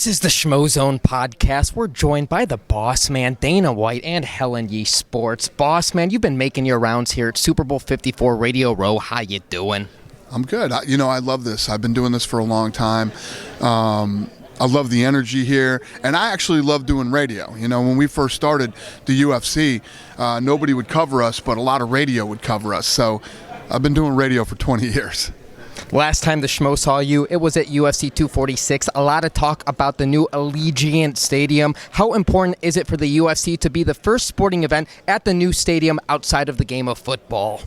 This is the Schmozone podcast. We're joined by the boss man, Dana White, and Helen Yee Sports. Boss man, you've been making your rounds here at Super Bowl 54 Radio Row. How you doing? I'm good. I love this. I've been doing this for a long time. I love the energy here, and I actually love doing radio. When we first started the UFC, nobody would cover us, but a lot of radio would cover us. So I've been doing radio for 20 years. Last time the Schmo saw you, it was at UFC 246. A lot of talk about the new Allegiant Stadium. How important is it for the UFC to be the first sporting event at the new stadium outside of the game of football?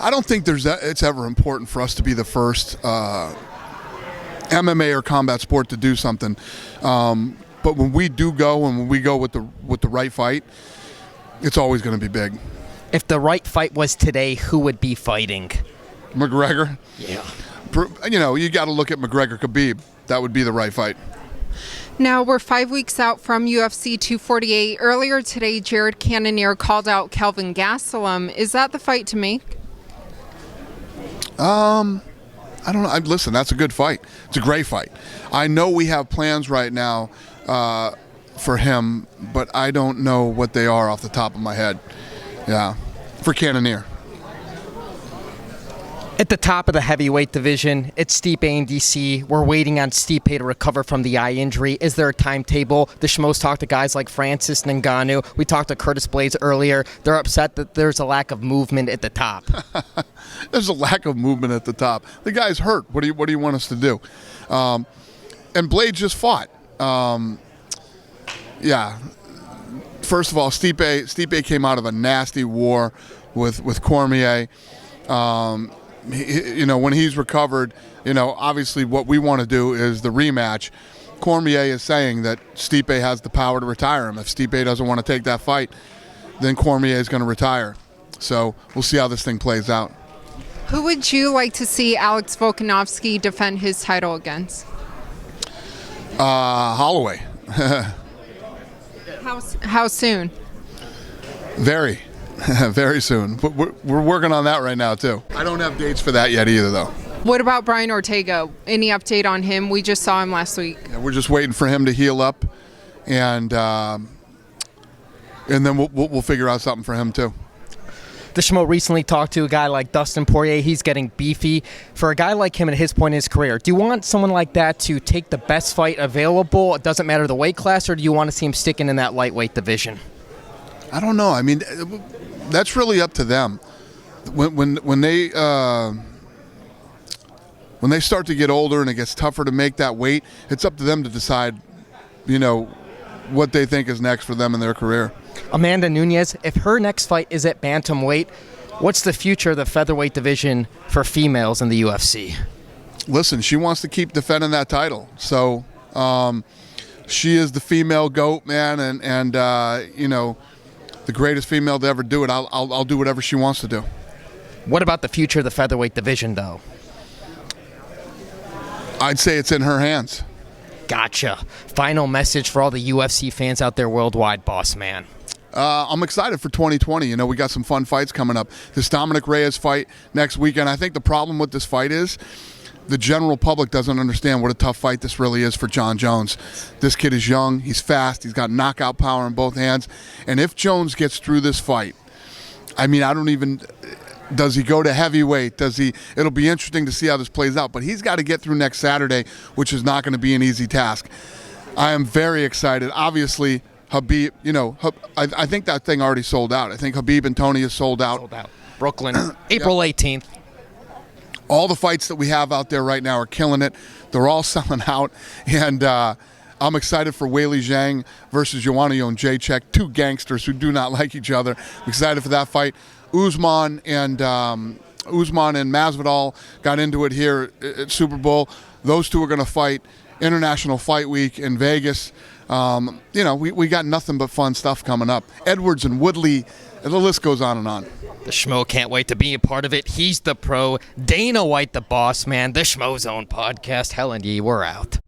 I don't think it's ever important for us to be the first MMA or combat sport to do something. But when we do go, and when we go with the right fight, it's always going to be big. If the right fight was today, who would be fighting? McGregor. Yeah. You got to look at McGregor Khabib. That would be the right fight. Now, we're 5 weeks out from UFC 248. Earlier today, Jared Cannonier called out Kelvin Gastelum. Is that the fight to make? I don't know. Listen, that's a good fight. It's a great fight. I know we have plans right now for him, but I don't know what they are off the top of my head. Yeah, for Cannonier. At the top of the heavyweight division, it's Stipe and DC. We're waiting on Stipe to recover from the eye injury. Is there a timetable? The Schmoes talked to guys like Francis Ngannou. We talked to Curtis Blades earlier. They're upset that there's a lack of movement at the top. There's a lack of movement at the top. The guy's hurt. What do you want us to do? And Blades just fought. Yeah. First of all, Stipe came out of a nasty war with Cormier. When he's recovered, obviously what we want to do is the rematch. Cormier is saying that Stipe has the power to retire him. If Stipe doesn't want to take that fight, then Cormier is going to retire. So we'll see how this thing plays out. Who would you like to see Alex Volkanovski defend his title against? Holloway. How soon? Very. Very soon. We're working on that right now, too. I don't have dates for that yet either, though. What about Brian Ortega? Any update on him? We just saw him last week. Yeah, we're just waiting for him to heal up, and then we'll figure out something for him, too. The Schmo recently talked to a guy like Dustin Poirier. He's getting beefy. For a guy like him at his point in his career, do you want someone like that to take the best fight available? It doesn't matter the weight class, or do you want to see him sticking in that lightweight division? I don't know. I mean, that's really up to them. When they start to get older and it gets tougher to make that weight, it's up to them to decide, what they think is next for them in their career. Amanda Nunes, if her next fight is at bantamweight, what's the future of the featherweight division for females in the UFC? Listen, she wants to keep defending that title. So she is the female GOAT, man, and the greatest female to ever do it. I'll do whatever she wants to do. What about the future of the featherweight division, though? I'd say it's in her hands. Gotcha. Final message for all the UFC fans out there worldwide, boss man. I'm excited for 2020. We got some fun fights coming up. This Dominic Reyes fight next weekend. I think the problem with this fight is the general public doesn't understand what a tough fight this really is for Jon Jones. This kid is young. He's fast. He's got knockout power in both hands. And if Jones gets through this fight, does he go to heavyweight? It'll be interesting to see how this plays out. But he's got to get through next Saturday, which is not going to be an easy task. I am very excited. Obviously, Khabib, I think that thing already sold out. I think Khabib and Tony is sold out. Sold out. Brooklyn, April 18th. All the fights that we have out there right now are killing it. They're all selling out. And I'm excited for Weili Zhang versus Joanna Jędrzejczyk, two gangsters who do not like each other. I'm excited for that fight. Usman and Masvidal got into it here at Super Bowl. Those two are going to fight International Fight Week in Vegas. We got nothing but fun stuff coming up. Edwards and Woodley, the list goes on and on. The Schmo can't wait to be a part of it. He's the pro. Dana White, the boss man. The Schmozone podcast. Helen Yee, we're out.